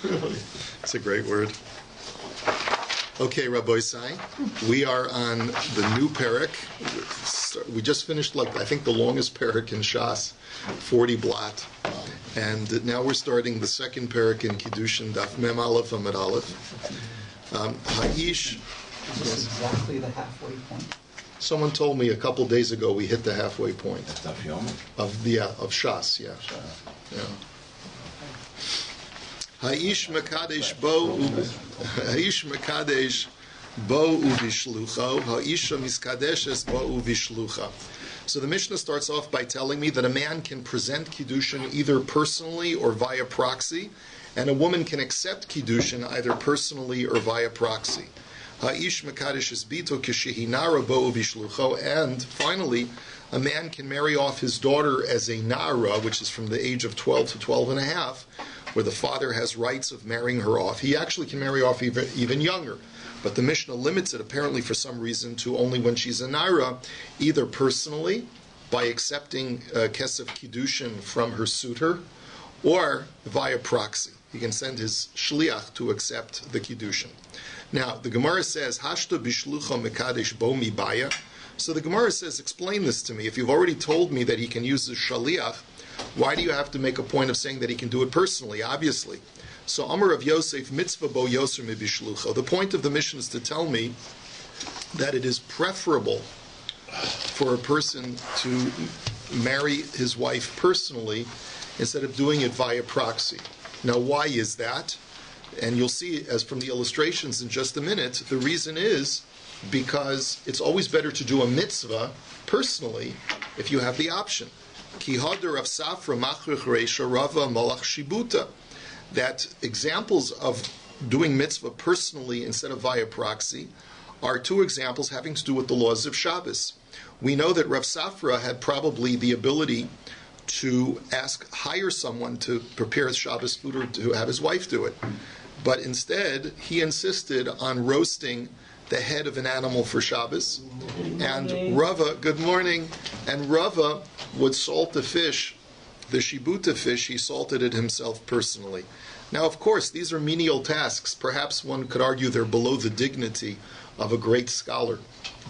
It's a great word. Okay, Rabbi Sai, we are on the new parak. We just finished, I think, the longest parak in Shas, 40 blot. And now we're starting the second parak in Kiddushin, DAF Mem Aleph Amud Aleph. Ha'ish. Is this exactly the halfway point? Someone told me a couple days ago we hit the halfway point. Of Shas, yeah. Ha'ish Mekadesh Bo Uvishlucha, Ha'isha Miskadeshes Bo Uvishlucha. So the Mishnah starts off by telling me that a man can present Kiddushin either personally or via proxy, and a woman can accept Kiddushin either personally or via proxy. Ha'ish Mekadesh es bito kishehinara bo uvishlucho, and finally, a man can marry off his daughter as a nara, which is from the age of 12 to 12 and a half, where the father has rights of marrying her off. He actually can marry off even younger. But the Mishnah limits it, apparently for some reason, to only when she's a naira, either personally, by accepting kesef kiddushin from her suitor, or via proxy. He can send his shliach to accept the kiddushin. Now, the Gemara says, Hashta bishlucha mekadesh bo mi baya. So the Gemara says, explain this to me. If you've already told me that he can use the shliach, why do you have to make a point of saying that he can do it personally? Obviously. So Amar of Yosef, mitzvah bo yoser mi bishlucha. The point of the mission is to tell me that it is preferable for a person to marry his wife personally instead of doing it via proxy. Now, why is that? And you'll see, as from the illustrations in just a minute, the reason is because it's always better to do a mitzvah personally if you have the option. Ki hadar of safra machrich reisha rava malach shibuta. That examples of doing mitzvah personally instead of via proxy are two examples having to do with the laws of Shabbos. We know that Rav Safra had probably the ability to hire someone to prepare Shabbos food or to have his wife do it. But instead, he insisted on roasting the head of an animal for Shabbos. And Rava, good morning, and Rava would salt the fish, the shibuta fish, he salted it himself personally. Now, of course, these are menial tasks. Perhaps one could argue they're below the dignity of a great scholar.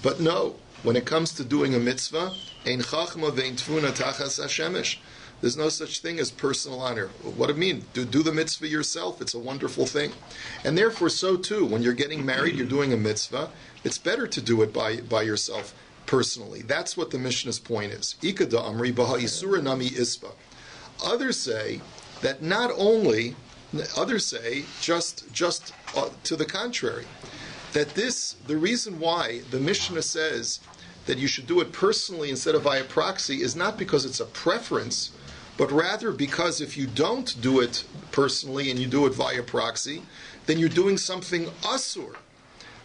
But no, when it comes to doing a mitzvah, ein chachma vein tfuna tachas hashemesh. There's no such thing as personal honor. What do you mean? Do the mitzvah yourself. It's a wonderful thing. And therefore, so too, when you're getting married, you're doing a mitzvah, it's better to do it by yourself personally. That's what the Mishnah's point is. Ikada amri baha isura nami isba. Others say that not only, others say just to the contrary, that the reason why the Mishnah says that you should do it personally instead of via proxy is not because it's a preference, but rather because if you don't do it personally and you do it via proxy, then you're doing something asur.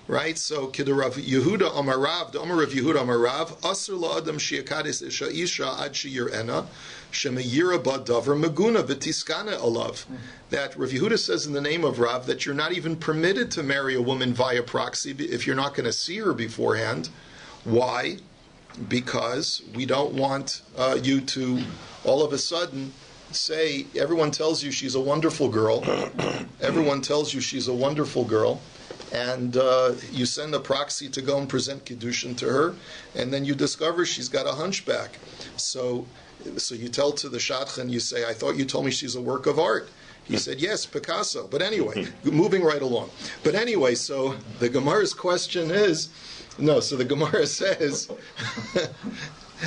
Right? So, Rav Yehuda Amarav, the Amar of Yehuda Amarav, Asur la'adam shi'akadis isha isha ad she'yir'ena, she'meyira ba'davar maguna v'tiskana alav. That Rav Yehuda says in the name of Rav that you're not even permitted to marry a woman via proxy if you're not going to see her beforehand. Why? Because we don't want you to all of a sudden say, everyone tells you she's a wonderful girl, everyone tells you she's a wonderful girl, and you send a proxy to go and present Kiddushin to her, and then you discover she's got a hunchback. So you tell to the shadchan, you say, I thought you told me she's a work of art. He said, yes, Picasso. But anyway, moving right along. But anyway, so the Gemara's question is, so the Gemara says,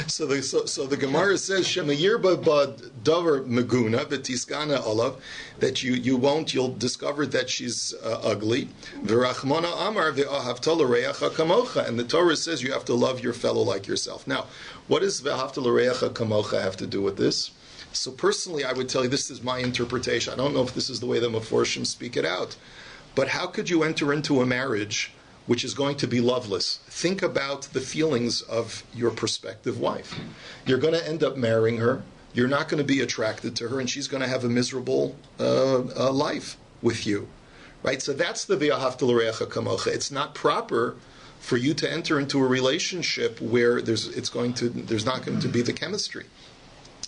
so the Gemara says, Shemayir ba'd davar meguna v'tiskana olav, that you'll discover that she's ugly. V'rachmana amar v'ahavta l'reacha kamocha, and the Torah says you have to love your fellow like yourself. Now, what does v'ahavta l'reacha kamocha have to do with this? So personally, I would tell you this is my interpretation. I don't know if this is the way the Meforshim speak it out, but how could you enter into a marriage which is going to be loveless? Think about the feelings of your prospective wife. You're going to end up marrying her. You're not going to be attracted to her, and she's going to have a miserable life with you, right? So that's the v'ahavta l'reacha kamocha. It's not proper for you to enter into a relationship where there's not going to be the chemistry,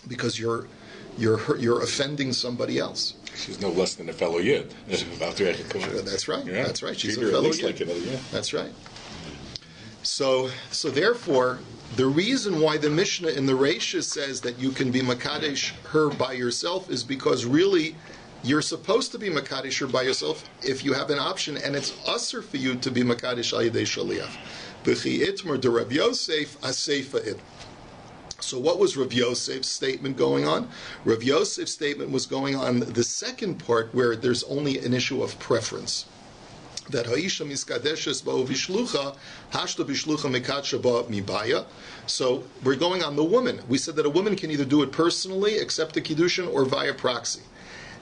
because you're you're offending somebody else. She's no less than a fellow Yid. That's right. Yeah. That's right. She's Treat a her at fellow least Yid. like another Yid. That's right. So therefore, the reason why the Mishnah in the Reisha says that you can be Makadesh her by yourself is because really you're supposed to be Makadesh her by yourself if you have an option, and it's usher for you to be Makadesh al Yedei Shaliach. B'chi itmer de Rav Yosef aseifa it. So what was Rav Yosef's statement going on? Rav Yosef's statement was going on the second part where there's only an issue of preference. That ha'isha miskadeshes ba'u vishlucha, hashta bishlucha mekadsha ba mibaya. So we're going on the woman. We said that a woman can either do it personally, accept the kiddushin, or via proxy.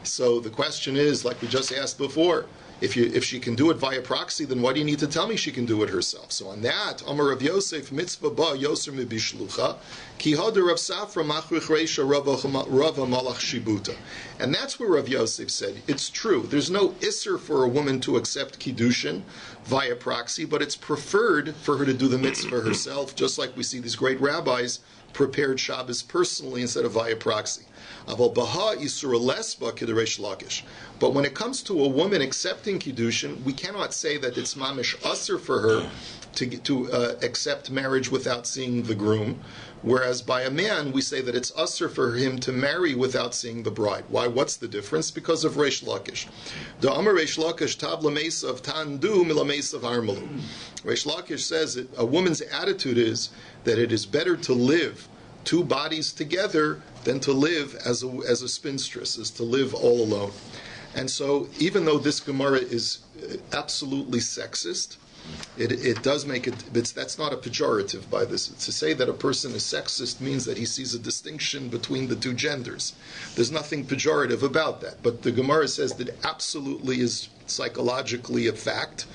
So the question is, like we just asked before, if she can do it via proxy, then why do you need to tell me she can do it herself? So on that, Amar Rav Yosef mitzvah ba yoser mibishlucha ki hader Rav Safra machrich reisha rava malach shibuta. And that's where Rav Yosef said it's true. There's no isser for a woman to accept kiddushin via proxy, but it's preferred for her to do the mitzvah herself, just like we see these great rabbis prepared Shabbos personally instead of via proxy. But when it comes to a woman accepting kiddushin, we cannot say that it's mamish usher for her to accept marriage without seeing the groom, whereas by a man we say that it's usher for him to marry without seeing the bride. Why? What's the difference? Because of Reish Lakish. The Amar Reish Lakish tab l'meisav tandu milameisav armalu. Reish Lakish says that a woman's attitude is that it is better to live two bodies together than to live as a spinstress, is to live all alone. And so, even though this Gemara is absolutely sexist, it does make it. That's not a pejorative by this. To say that a person is sexist means that he sees a distinction between the two genders. There's nothing pejorative about that. But the Gemara says that absolutely is psychologically a fact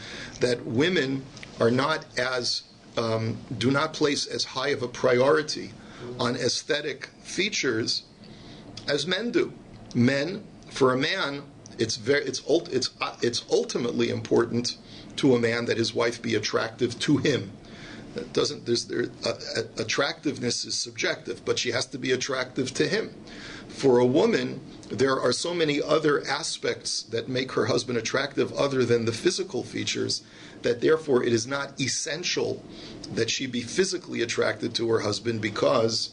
that women are not as do not place as high of a priority on aesthetic features as men do. Men, for a man, it's ultimately important to a man that his wife be attractive to him. Attractiveness is subjective, but she has to be attractive to him. For a woman, there are so many other aspects that make her husband attractive other than the physical features, that therefore it is not essential that she be physically attracted to her husband because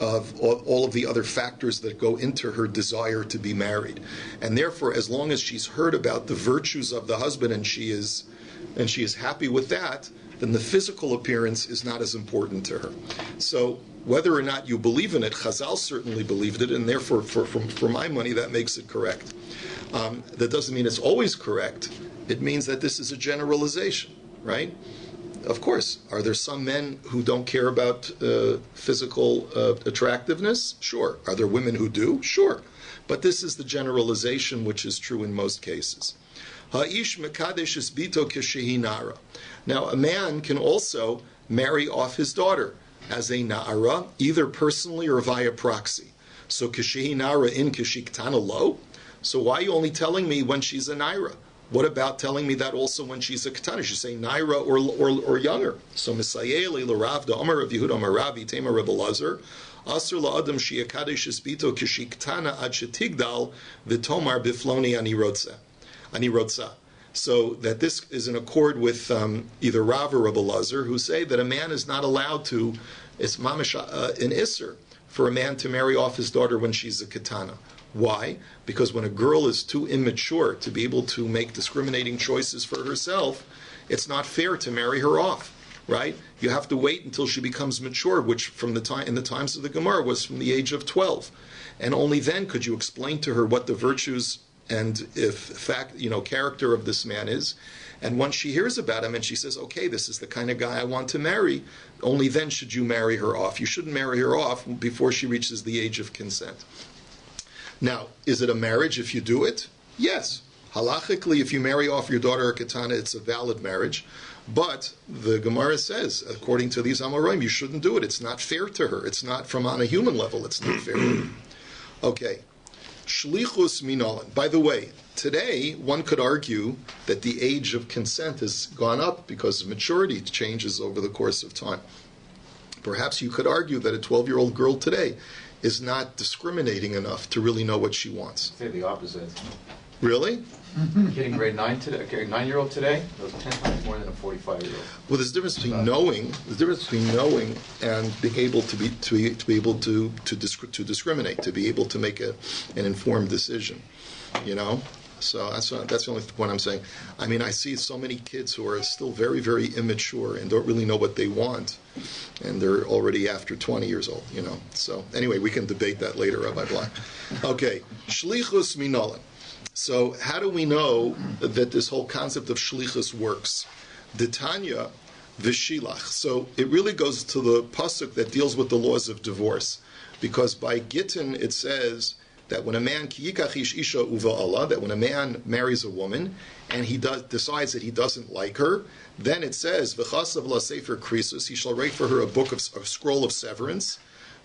of all of the other factors that go into her desire to be married. And therefore, as long as she's heard about the virtues of the husband and she is happy with that, then the physical appearance is not as important to her. So whether or not you believe in it, Chazal certainly believed it, and therefore, for my money, that makes it correct. That doesn't mean it's always correct. It means that this is a generalization, right? Of course, are there some men who don't care about physical attractiveness? Sure. Are there women who do? Sure. But this is the generalization which is true in most cases. Ha'ish mekadesh es bito keshehi nara. Now, a man can also marry off his daughter as a na'ara, either personally or via proxy. So keshehi nara in keshiktana lo. So why are you only telling me when she's a naira? What about telling me that also when she's a ketana? You say naira or younger. So misayeli l'rav da'amar Rav Yehuda amar Rabbi tema Rabbi Lazar asur la'adam she'akadesh esbito keshiktana ad shetigdal v'tomar bifloni ani rotza. So that this is in accord with either Rav or Rabbi Lazar, who say that a man is not allowed to, it's mamish an isser for a man to marry off his daughter when she's a ketana. Why? Because when a girl is too immature to be able to make discriminating choices for herself, it's not fair to marry her off, right? You have to wait until she becomes mature, which in the times of the Gemara was from the age of 12. And only then could you explain to her what the virtues and character of this man is. And once she hears about him and she says, okay, this is the kind of guy I want to marry, only then should you marry her off. You shouldn't marry her off before she reaches the age of consent. Now, is it a marriage if you do it? Yes. Halachically, if you marry off your daughter or katana, it's a valid marriage. But the Gemara says, according to these Amoraim, you shouldn't do it. It's not fair to her. It's not on a human level. It's not fair to her. Okay. Shlichus minolan. By the way, today one could argue that the age of consent has gone up because maturity changes over the course of time. Perhaps you could argue that a 12-year-old girl today is not discriminating enough to really know what she wants. Say the opposite. Really? A kid in grade 9 today, okay, a 9-year-old today knows 10 times more than a 45-year-old. Well, there's a difference between knowing. There's a difference between knowing and being able to be able to discriminate, to be able to make an informed decision. You know. So that's the only point I'm saying. I mean, I see so many kids who are still very, very immature and don't really know what they want, and they're already after 20 years old. You know. So anyway, we can debate that later, Rabbi Black. Okay, shlichus minolan. So how do we know that this whole concept of shlichus works? Detanya v'shilach. So it really goes to the pasuk that deals with the laws of divorce, because by Gittin it says that when a man that when a man marries a woman and he decides that he doesn't like her, then it says v'chasav la sefer krisus, he shall write for her a scroll of severance.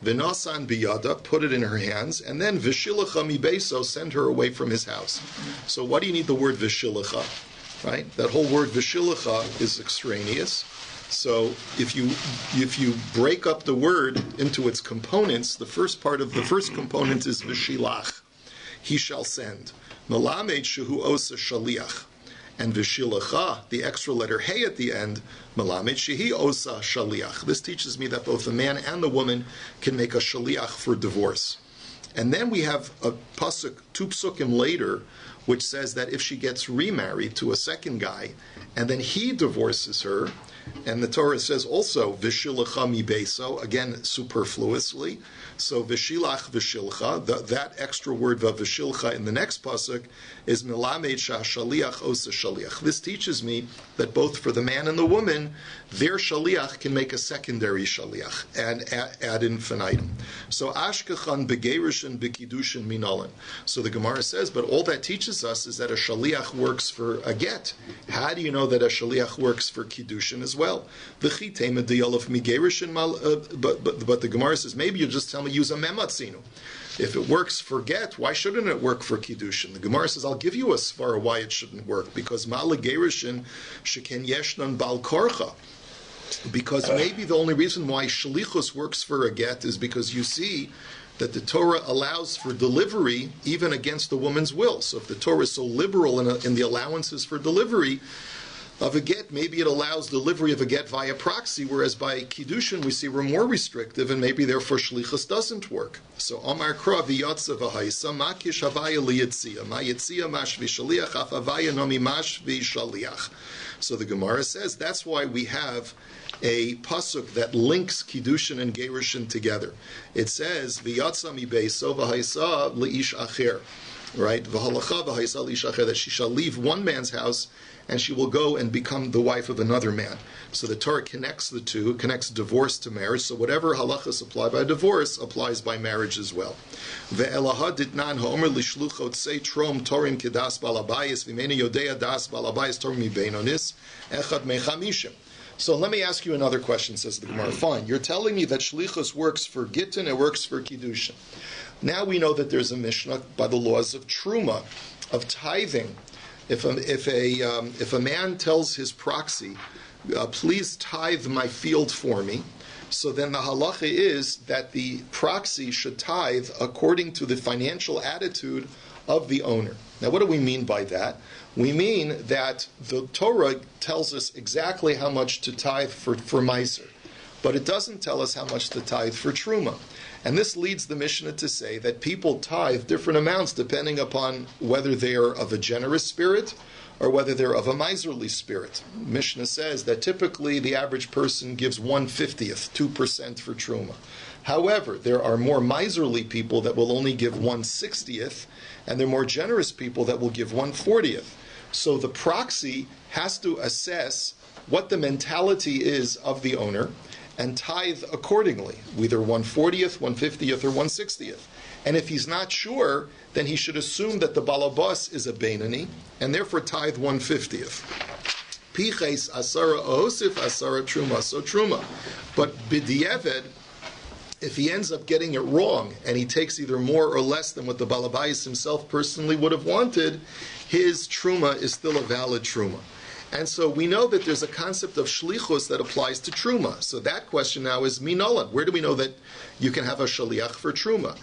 V'nasan biyada, put it in her hands, and then v'shilacha mibeso, send her away from his house. So why do you need the word v'shilacha? Right? That whole word v'shilacha is extraneous. So if you break up the word into its components, the first component is v'shilach. He shall send. Melamed shehu osa shaliach. And v'shilacha, the extra letter hey at the end, melamed shehi osa shaliach. This teaches me that both the man and the woman can make a shaliach for divorce. And then we have a pasuk, 2 psukim later, which says that if she gets remarried to a second guy, and then he divorces her, and the Torah says also v'shilacha mi beso, again superfluously. So v'shilach v'shilcha, that extra word v'shilcha in the next pasuk is milamed shaliach osa shaliach. This teaches me that both for the man and the woman, their shaliach can make a secondary shaliach and ad infinitum. So ashkechan begerishin bekiddushin minalan. So the Gemara says, but all that teaches us is that a shaliach works for a get. How do you know that a shaliach works for kiddushin as well? But the Gemara says, maybe you just tell me use a mematzinu. If it works for get, why shouldn't it work for kiddushin? The Gemara says, I'll give you a svara why it shouldn't work, because ma'ala gerishin sheken yeshnan bal korcha. Because maybe the only reason why shalichus works for a get is because you see that the Torah allows for delivery even against the woman's will. So if the Torah is so liberal in the allowances for delivery of a get, maybe it allows delivery of a get via proxy, whereas by kiddushin we see we're more restrictive, and maybe therefore shlichus doesn't work. So Omar Kra v'yatza v'haisa makish havaya liyitzia ma yitzia mashvi shaliach af havaya nomi mashvi shaliach. So the Gemara says that's why we have a pasuk that links kiddushin and gerushin together. It says v'yatza mi beiso v'haisa leish acher, right? V'halacha v'haisa leish acher, that she shall leave one man's house and she will go and become the wife of another man. So the Torah connects the two, connects divorce to marriage. So whatever halachas apply by divorce applies by marriage as well. Ve'elaha ditnan ha'omer lishluchot say trom torim kedas balabayis v'meni yodea das balabayis torim mibeinonis echad mechamishim. So let me ask you another question, says the Gemara. Fine, you're telling me that shlichus works for gittin, it works for kiddushin. Now we know that there's a Mishnah by the laws of truma, of tithing. If a man tells his proxy, please tithe my field for me, so then the halacha is that the proxy should tithe according to the financial attitude of the owner. Now what do we mean by that? We mean that the Torah tells us exactly how much to tithe for Meiser, but it doesn't tell us how much to tithe for Truma. And this leads the Mishnah to say that people tithe different amounts depending upon whether they are of a generous spirit or whether they're of a miserly spirit. Mishnah says that typically the average person gives 1/50th, 2% for Truma. However, there are more miserly people that will only give 1/60th, and there are more generous people that will give 1/40th. So the proxy has to assess what the mentality is of the owner and tithe accordingly, either 1/40th, 1/50th, or 1/60th. And if he's not sure, then he should assume that the balabas is a Beinani, and therefore tithe 1/50th. Piches asara ohosif asara truma, so truma. But b'di'eved, if he ends up getting it wrong, and he takes either more or less than what the balabais himself personally would have wanted, his truma is still a valid truma. And so we know that there's a concept of shlichus that applies to truma. So that question now is minolan. Where do we know that you can have a shaliach for truma?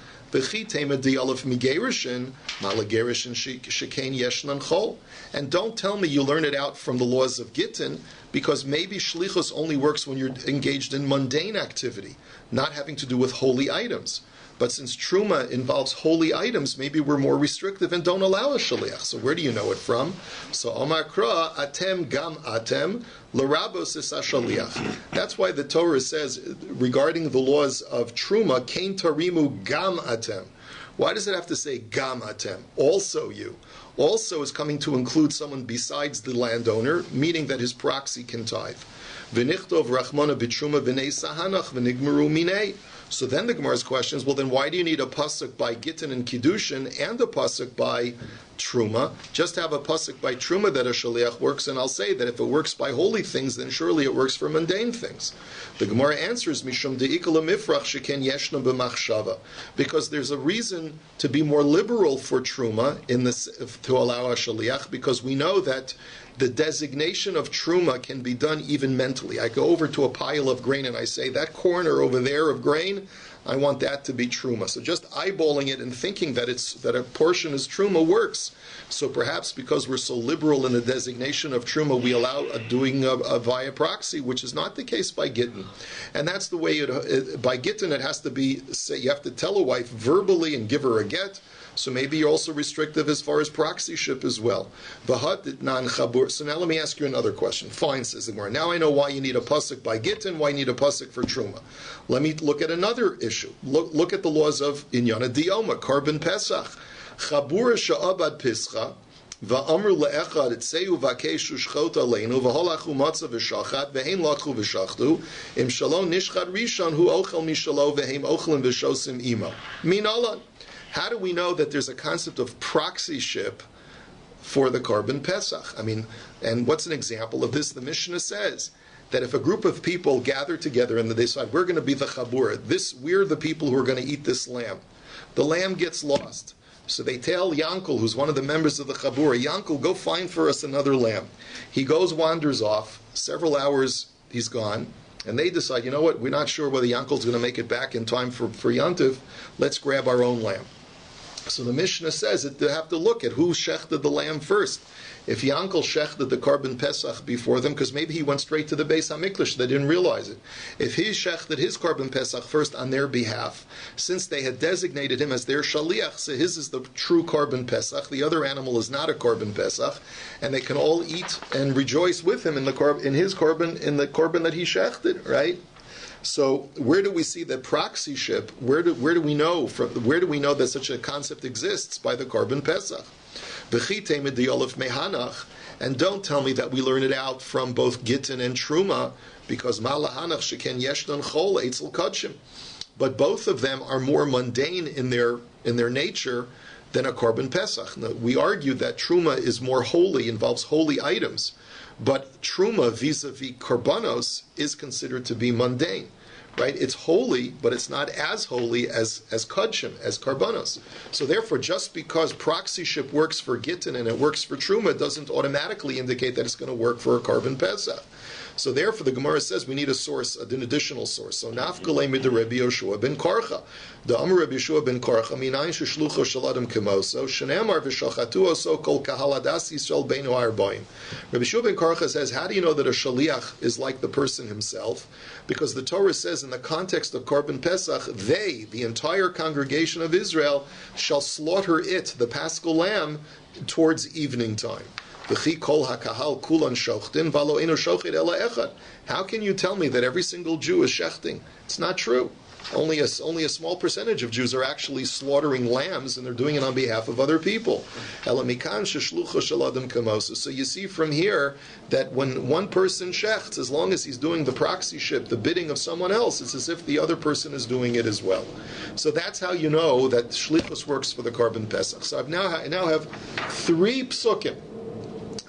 And don't tell me you learn it out from the laws of Gittin, because maybe shlichus only works when you're engaged in mundane activity, not having to do with holy items. But since truma involves holy items, maybe we're more restrictive and don't allow a shaliach. So where do you know it from? So Omar Kra, atem gam atem, l'rabos is shaliach. That's why the Torah says regarding the laws of truma, kain tarimu gam atem. Why does it have to say gam atem? Also you. Also is coming to include someone besides the landowner, meaning that his proxy can tithe. V'nichtov rachmana b'truma v'nei sahanach v'nigmeru minei. So then the Gemara's question is, well, then why do you need a pasuk by Gittin and Kiddushin and a pasuk by Truma? Just have a pasuk by Truma that a shaliach works, and I'll say that if it works by holy things, then surely it works for mundane things. The Gemara answers, Mishum de'ikala mifrach sheken yeshna b'machshava, because there's a reason to be more liberal for Truma in this, to allow a shaliach, because we know that the designation of truma can be done even mentally. I go over to a pile of grain and I say, that corner over there of grain, I want that to be truma. So just eyeballing it and thinking that that a portion is truma works. So perhaps because we're so liberal in the designation of truma, we allow doing a via proxy, which is not the case by Gittin. And that's the way by Gittin it has to be, you have to tell a wife verbally and give her a get. So maybe you're also restrictive as far as proxyship as well. So now let me ask you another question. Fine, says the Gemara. Now I know why you need a pasuk by Gittin, why you need a pasuk for Truma. Let me look at another issue. Look at the laws of Inyana Dioma, Korban Pesach. Chabura sha'abad pischa, va'amru le'echad etzeu v'akeshu shchot aleinu, v'holachu matzah v'shachat, v'heim lachu v'shachtu, im shalom nishchad rishon hu ochel mishalo, v'heim ochelin v'shosim imo. Minalan. How do we know that there's a concept of proxyship for the Korban Pesach? I mean, and what's an example of this? The Mishnah says that if a group of people gather together and they decide, we're going to be the Chabura, we're the people who are going to eat this lamb. The lamb gets lost. So they tell Yankel, who's one of the members of the Chabura, Yankel, go find for us another lamb. He goes, wanders off. Several hours, he's gone. And they decide, you know what, we're not sure whether Yankel's going to make it back in time for Yantiv. Let's grab our own lamb. So the Mishnah says that they have to look at who shechted the lamb first. If Yankel shechted the Korban Pesach before them, because maybe he went straight to the Beis HaMikdash, they didn't realize it. If he shechted his Korban Pesach first on their behalf, since they had designated him as their shaliach, so his is the true Korban Pesach, the other animal is not a Korban Pesach, and they can all eat and rejoice with him in the korban that he shechted, right? So where do we see that proxyship? Where do we know that such a concept exists by the Korban Pesach? And don't tell me that we learn it out from both Gittin and Truma, because Malahanach sheken yeshnon chol eitzel kodshim. But both of them are more mundane in their nature than a Korban Pesach. Now, we argue that Truma is more holy, involves holy items. But Truma vis-a-vis Korbanos is considered to be mundane, right? It's holy, but it's not as holy as Kodshim, as Korbanos. So therefore, just because proxyship works for Gittin and it works for Truma doesn't automatically indicate that it's going to work for a Korban Pesach. So therefore, the Gemara says we need a source, an additional source. So nafkalei mid Rabbi Yoshua ben Korcha, the Amar Rabbi Yoshua ben Korcha, minayin sheshlucho shaladam kemoso, shenemar v'shachatu oso kol kahaladas yisrael beinu arbaim. Rabbi Yoshua ben Korcha says, how do you know that a shaliach is like the person himself? Because the Torah says in the context of Korban Pesach, they, the entire congregation of Israel, shall slaughter it, the Paschal lamb, towards evening time. How can you tell me that every single Jew is shechting? It's not true. Only a small percentage of Jews are actually slaughtering lambs, and they're doing it on behalf of other people. So you see from here that when one person shechts, as long as he's doing the proxyship, the bidding of someone else, it's as if the other person is doing it as well. So that's how you know that shlichus works for the Korban Pesach. So I now have 3 psukim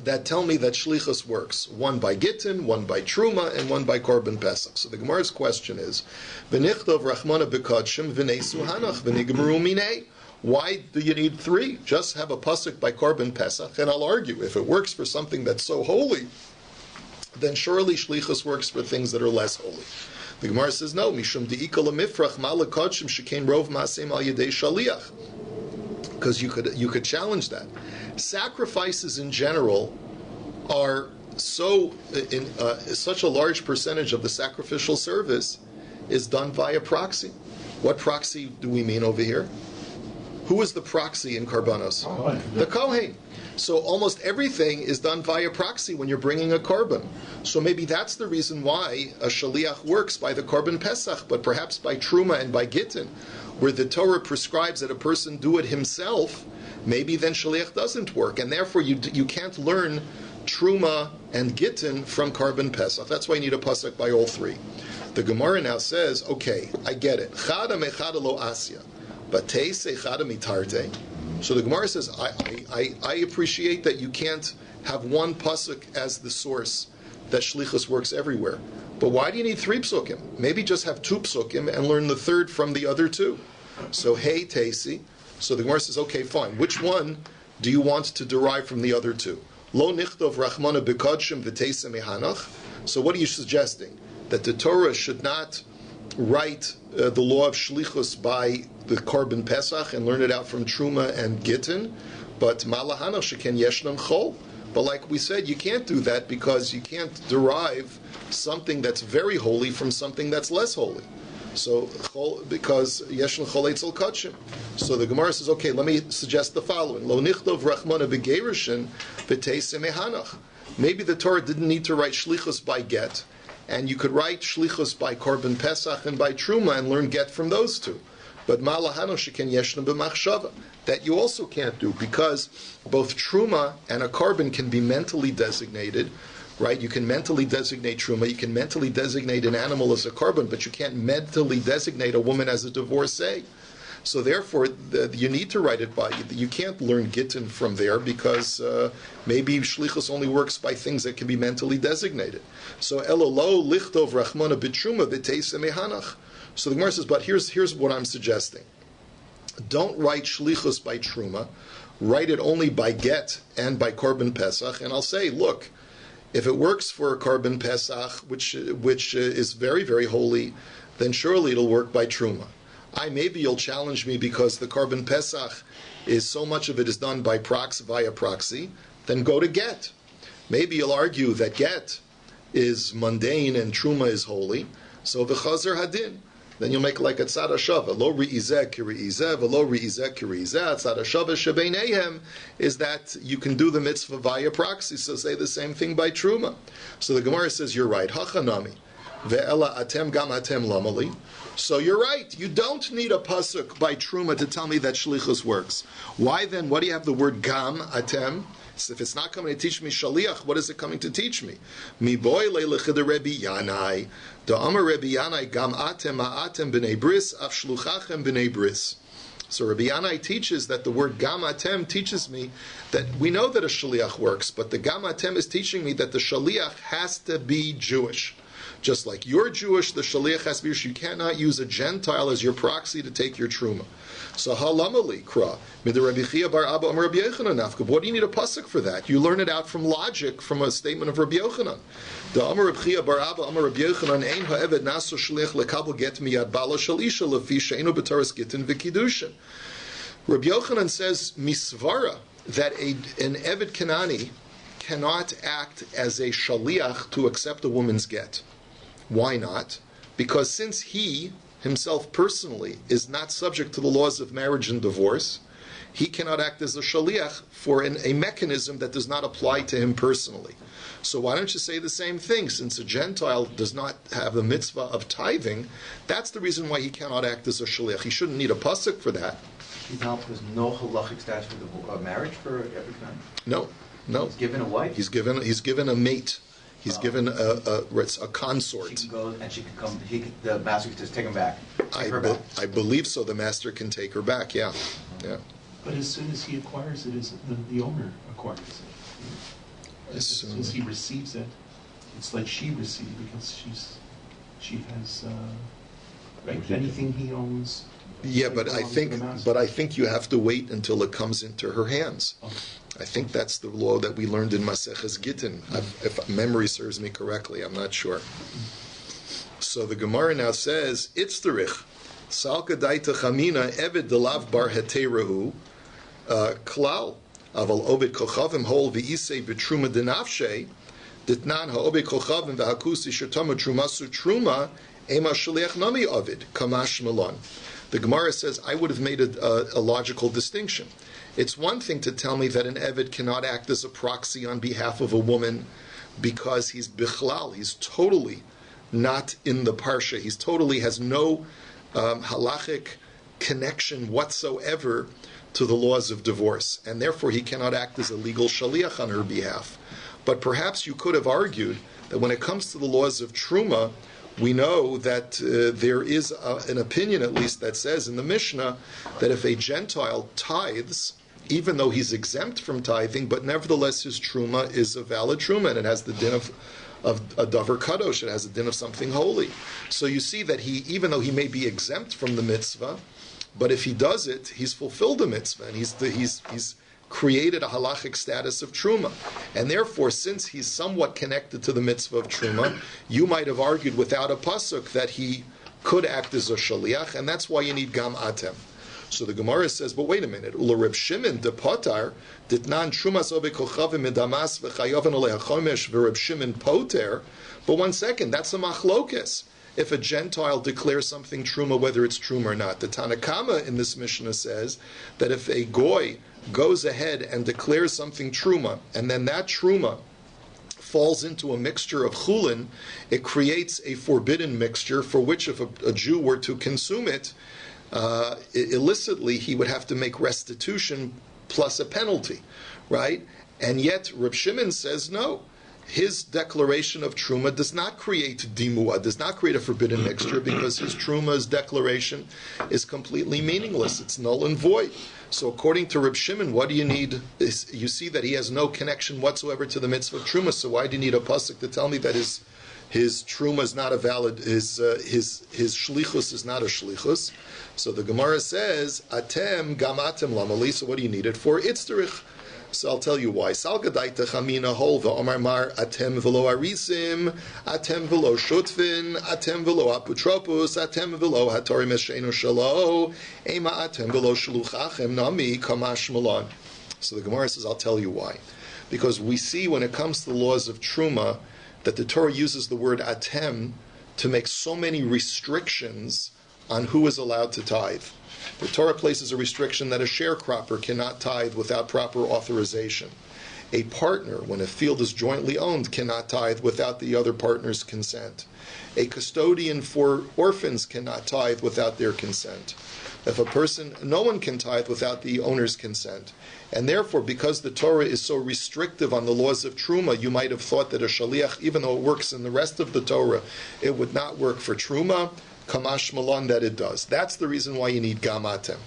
that tell me that shlichus works. One by Gittin, one by Truma, and one by Korban Pesach. So the Gemara's question is, V'nichtov rachmana b'kodshim v'nei suhanach v'nigmeru minei. Why do you need 3? Just have a pasuk by Korban Pesach, and I'll argue, if it works for something that's so holy, then surely shlichus works for things that are less holy. The Gemara says, no, mishum de'ikal amifrach ma'lekodshim shekain rov ma'aseim al yedei shaliach. Because you could challenge that. Sacrifices in general are such a large percentage of the sacrificial service is done via proxy. What proxy do we mean over here? Who is the proxy in Karbanos? The Kohen. So almost everything is done via proxy when you're bringing a korban. So maybe that's the reason why a shaliach works by the Korban Pesach, but perhaps by Truma and by Gittin, where the Torah prescribes that a person do it himself, maybe then shaliach doesn't work, and therefore you can't learn Truma and Gittin from Korban Pesach. That's why you need a pasuk by all 3. The Gemara now says, okay, I get it. Chada mechada lo asya, but teise chada mitarte. So the Gemara says, I appreciate that you can't have one pasuk as the source, that shlichus works everywhere. But why do you need 3 psukim? Maybe just have 2 psukim and learn the 3rd from the other 2. So hey teisi. So the Gemara says, okay, fine. Which one do you want to derive from the other 2? Lo nichtov rachmana b'kodshim v'teisa mehanach. So what are you suggesting? That the Torah should not write the law of shlichus by the Korban Pesach and learn it out from Truma and Gittin, but malahanach sheken yeshnam chol. But like we said, you can't do that because you can't derive something that's very holy from something that's less holy. So because yeshnam chol eitzel kachim. So the Gemara says, okay, let me suggest the following: Lo nichtov rachmana b'gerushin v'teisa mehanach. Maybe the Torah didn't need to write shlichus by get, and you could write shlichus by Korban Pesach and by Truma and learn get from those 2. But malahano sheken yeshnam b'machshava, that you also can't do, because both Truma and a Korban can be mentally designated, right? You can mentally designate Truma, you can mentally designate an animal as a Korban, but you can't mentally designate a woman as a divorcee. So therefore, you need to write it by, you can't learn Gittin from there, because maybe Shlichus only works by things that can be mentally designated. So elolo lichtov rachmana b'truma v'teisa mehanach. So the Gemara says, but here's what I'm suggesting. Don't write Shlichus by Truma, write it only by Get and by Korban Pesach, and I'll say, look, if it works for Korban Pesach, which is very, very holy, then surely it'll work by Truma. Maybe you'll challenge me because the Korban Pesach is so much of it is done by via proxy, then go to Get. Maybe you'll argue that Get is mundane and Truma is holy, so v'chazer hadin. Then you'll make like a tzad hashava. Lo ri'izeh ki ri'izeh, v'lo ri'izeh ki ri'izeh. Tzad hashava shebeineihem is that you can do the mitzvah via proxy, so say the same thing by Truma. So the Gemara says, you're right. Hachanami. Ve'ela atem gam atem lamali. So you're right. You don't need a pasuk by Truma to tell me that shlichus works. Why then? What do you have the word gam atem? So if it's not coming to teach me shaliach, what is it coming to teach me? Mi boy le'lechid Rabbi Yanai, da Amar Rabbi Yanai gam atem ha'atem b'nei bris af shluchachem b'nei bris. So Rabbi Yanai teaches that the word gam atem teaches me that we know that a shaliach works, but the gam atem is teaching me that the shaliach has to be Jewish. Just like you're Jewish, the shaliach has to be Jewish. You cannot use a Gentile as your proxy to take your truma. So halamali kra midir Rabbi Chia bar Abba Amar Rabbi Yochanan nafka. What do you need a pasuk for that? You learn it out from logic, from a statement of Rabbi Yochanan. The Amar Rabbi Chia bar Abba Amar Rabbi Yochanan ein ha'eved naso shliach lekabel get miyad bala shel isha lefi she'enu b'taras gittin v'kiddushin. Rabbi Yochanan says misvara that an Eved Kanani cannot act as a shaliach to accept a woman's get. Why not? Because since he himself personally is not subject to the laws of marriage and divorce, he cannot act as a shaliach for a mechanism that does not apply to him personally. So why don't you say the same thing? Since a Gentile does not have the mitzvah of tithing, that's the reason why he cannot act as a shaliach. He shouldn't need a pasuk for that. Ital, there's no halachic status for the marriage for every man? No. He's given a wife? He's given a mate. He's given a consort. She can go and she can come. The master can just take him back. I believe so. The master can take her back. Yeah. But as soon as he acquires it, the owner acquires it. As soon as he receives it, it's like she received because she has Right? Anything he owns. Yeah, but I belongs to the think, master. you have to wait until it comes into her hands. Oh. I think that's the law that we learned in Maseches Gittin. If memory serves me correctly, I'm not sure. So the Gemara now says, Itzterich, Salka daita chamina eved delav bar heterahu, klal, aval obed kochavim hol v'isei b'truma denafshe, ditnan ha'obed kochavim v'hakusi shetama trumasu truma, ema shaliach nami ovid, kamash malon. The Gemara says, I would have made a logical distinction. It's one thing to tell me that an Eved cannot act as a proxy on behalf of a woman because he's bichlal, he's totally not in the parsha, he's totally has no halachic connection whatsoever to the laws of divorce, and therefore he cannot act as a legal shaliach on her behalf. But perhaps you could have argued that when it comes to the laws of truma, we know that there is an opinion, at least, that says in the Mishnah that if a Gentile tithes, even though he's exempt from tithing, but nevertheless his truma is a valid truma, and it has the din of a davar kadosh, it has the din of something holy. So you see that he, even though he may be exempt from the mitzvah, but if he does it, he's fulfilled the mitzvah, and he's created a halachic status of truma. And therefore, since he's somewhat connected to the mitzvah of truma, you might have argued without a pasuk that he could act as a shaliach, and that's why you need gam atem. So the Gemara says, but wait a minute, Ula Reb Shimon de Potar ditnan trumas obe kochavim medamas v'chayovan oleh hachomesh v'Reb Shimon poter. But one second, that's a machlokes. If a Gentile declares something truma, whether it's truma or not, the Tanakama in this Mishnah says that if a goy goes ahead and declares something truma, and then that truma falls into a mixture of chulin, it creates a forbidden mixture for which if a Jew were to consume it, illicitly, he would have to make restitution plus a penalty, right? And yet, Reb Shimon says no. His declaration of truma does not create dimua, does not create a forbidden mixture, because his truma's declaration is completely meaningless. It's null and void. So according to Reb Shimon, what do you need? You see that he has no connection whatsoever to the mitzvah of truma, so why do you need a pasuk to tell me that his truma is not a valid, his shlichus is not a shlichus? So the Gemara says, atem gamatem lamali, so what do you need it for? Itzterich. So I'll tell you why. Salgadaita chamina hol v'omar mar atem v'lo arisim, atem v'lo shutfin, atem v'lo aputropus, atem v'lo hatorim esheinu shalo, ema atem v'lo shluchachem nami kamash malon. So the Gemara says, I'll tell you why. Because we see when it comes to the laws of truma that the Torah uses the word atem to make so many restrictions on who is allowed to tithe. The Torah places a restriction that a sharecropper cannot tithe without proper authorization. A partner, when a field is jointly owned, cannot tithe without the other partner's consent. A custodian for orphans cannot tithe without their consent. No one can tithe without the owner's consent. And therefore, because the Torah is so restrictive on the laws of truma, you might have thought that a shaliach, even though it works in the rest of the Torah, it would not work for truma. Kamash malon, that it does. That's the reason why you need gamatem.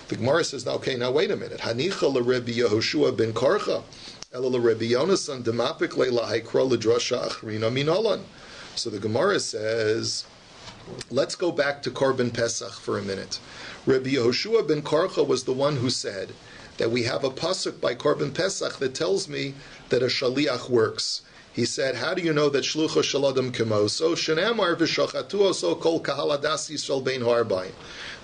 The Gemara says, okay, now wait a minute. Hanicha l'Rebbi Yehoshua ben Karcha, ela l'Rebbi Yonasan demapik le'lahaykro l'drasha achrina minolan. So the Gemara says, let's go back to Korban Pesach for a minute. Rabbi Yehoshua ben Karcha was the one who said that we have a pasuk by Korban Pesach that tells me that a shaliach works. He said, how do you know that shlucha shaladam kemoso shenamar v'shachatu so kol kahal adas Yisrael bein harbayim,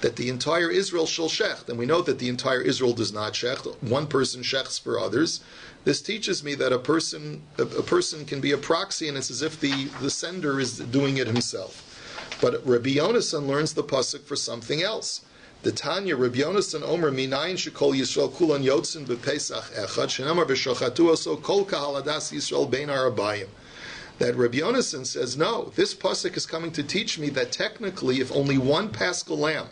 that the entire Israel shall shecht, and we know that the entire Israel does not shecht. One person shechts for others. This teaches me that a person can be a proxy, and it's as if the sender is doing it himself. But Rabbi Yonasan learns the pasuk for something else. The Tanya, Rabbi Yonasan Omer, Minayin shekol Yisrael kulan yotzin b'Pesach echad, shenamar v'shachatu oso kol kahal adas Yisrael bein harabayim. That Rabbi Yonasan says, no, this pasuk is coming to teach me that technically, if only one paschal lamb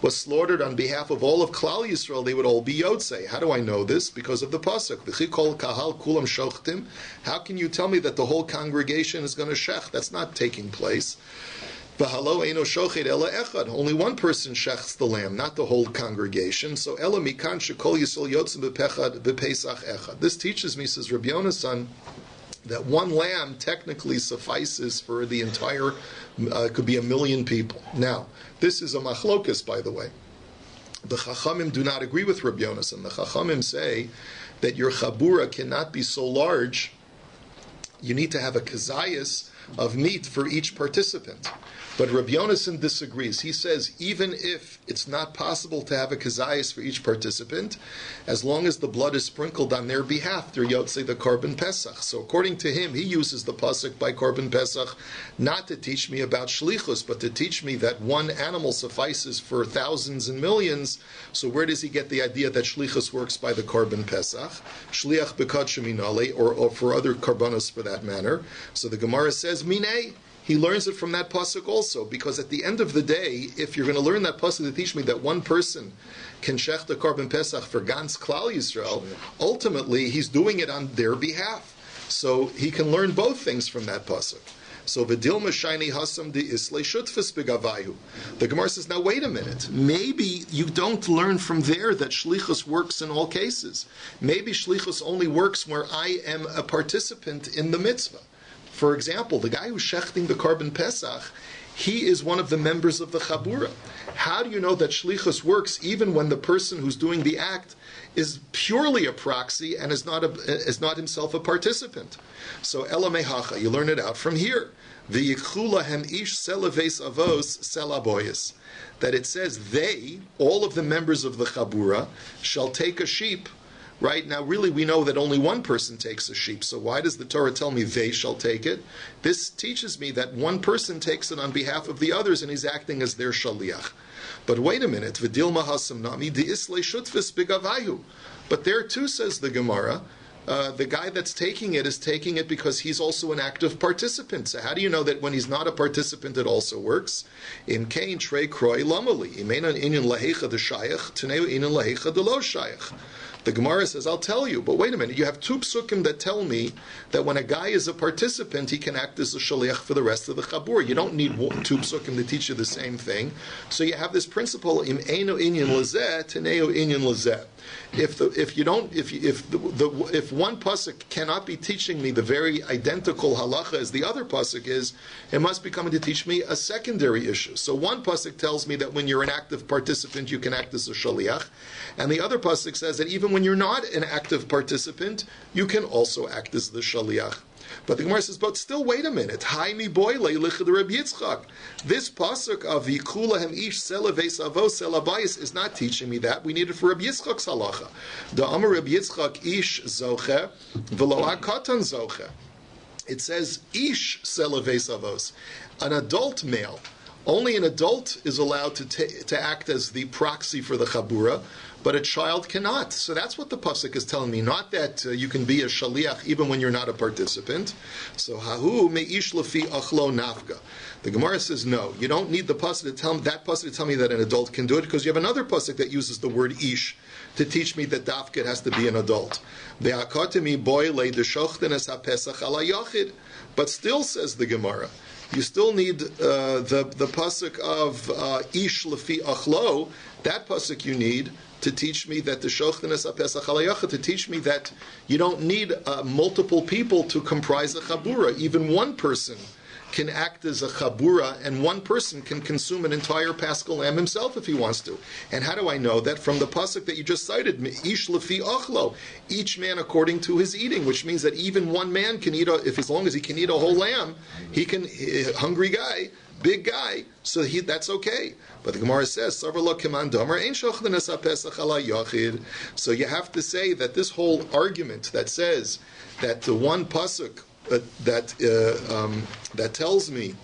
was slaughtered on behalf of all of Klal Yisrael, they would all be yotzei. How do I know this? Because of the pasuk. V'chi kol kahal kulam shochtim. How can you tell me that the whole congregation is going to shech? That's not taking place. Only one person shechts the lamb, not the whole congregation. So this teaches me, says Rabbi Yonasan, that one lamb technically suffices for the entire, could be 1 million people. Now, this is a machlokas, by the way. The Chachamim do not agree with Rabbi Yonasan. The Chachamim say that your chabura cannot be so large, you need to have a kazayas of meat for each participant. But Rabbi Yonasan disagrees. He says even if it's not possible to have a kazayas for each participant, as long as the blood is sprinkled on their behalf, they're yotzei the korban pesach. So according to him, he uses the pasuk by korban pesach not to teach me about shlichus, but to teach me that one animal suffices for thousands and millions. So where does he get the idea that shlichus works by the korban pesach? Shliach bekad sheminale, or for other korbanos for that matter. So the Gemara says, minei. He learns it from that pasuk also, because at the end of the day, if you're going to learn that pasuk to teach me that one person can shech the korban pesach for Gans Klal Yisrael, ultimately he's doing it on their behalf. So he can learn both things from that pasuk. So v'dilma shayni hasam di islay shutfus begavayu. The Gemara says, now wait a minute. Maybe you don't learn from there that shlichus works in all cases. Maybe shlichus only works where I am a participant in the mitzvah. For example, the guy who's shechting the korban pesach, he is one of the members of the chabura. How do you know that shlichus works even when the person who's doing the act is purely a proxy and is not himself a participant? So elamehacha, you learn it out from here. V'yichula hem ish selaves avos selaboyis. That it says they, all of the members of the chabura, shall take a sheep. Right now, really, we know that only one person takes a sheep. So why does the Torah tell me they shall take it? This teaches me that one person takes it on behalf of the others, and he's acting as their shaliach. But wait a minute, v'dilma hasam nami di'islei shutfis b'gavayu. But there too, says the Gemara, the guy that's taking it is taking it because he's also an active participant. So how do you know that when he's not a participant it also works? Im kain trei kroi lamali imenan inyan lahecha de shayach teneu inyan lahecha de lo shayach. The Gemara says, I'll tell you, but wait a minute, you have two psukim that tell me that when a guy is a participant, he can act as a shaliach for the rest of the chabur. You don't need two psukim to teach you the same thing. So you have this principle, im eino inyan lazeh, teneo inyan lazeh. If one pasuk cannot be teaching me the very identical halacha as the other pasuk is, it must be coming to teach me a secondary issue. So one pasuk tells me that when you're an active participant, you can act as a shaliach, and the other pasuk says that even when you're not an active participant, you can also act as the shaliach. But the Gemara says, but still, wait a minute. Haimi boy leilichad Rabbi Yitzchak. This pasuk of Yikula hem ish selaves avos selabayis is not teaching me that. We need it for Rabbi Yitzchak's halacha. The Amar Rabbi Yitzchak ish zoche v'lo hakatan zoche. It says ish selaves avos, an adult male. Only an adult is allowed to act as the proxy for the chabura, but a child cannot. So that's what the pasuk is telling me. Not that you can be a shaliach even when you're not a participant. So hahu meish lefi achlo nafka. The Gemara says no. You don't need the pasuk to tell me that an adult can do it, because you have another pasuk that uses the word ish to teach me that dafka it has to be an adult. But still, says the Gemara, you still need the pasuk of ish lefi achlo. That pasuk you need to teach me that the shochtanas apesach halayacha, to teach me that you don't need multiple people to comprise a chabura. Even one person can act as a chabura, and one person can consume an entire paschal lamb himself if he wants to. And how do I know that? From the pasuk that you just cited, ish lefi achlo, each man according to his eating, which means that even one man can eat, as long as he can eat a whole lamb, he can, hungry guy, big guy, so that's okay. But the Gemara says, so you have to say that this whole argument that says that the one pasuk that tells me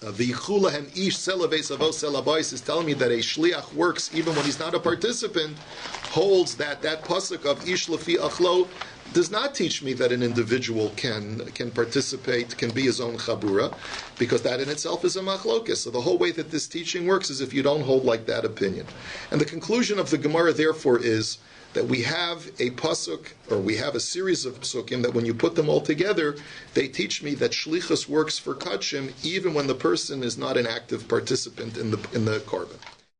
the Yichulahem ish selaves avos selabais is telling me that a shliach works even when he's not a participant, holds that pasuk of ish lefi achlo does not teach me that an individual can participate, can be his own chabura, because that in itself is a machlokes. So the whole way that this teaching works is if you don't hold like that opinion. And the conclusion of the Gemara therefore is that we have a pasuk, or we have a series of psukim that when you put them all together, they teach me that shlichus works for kachim even when the person is not an active participant in the korban.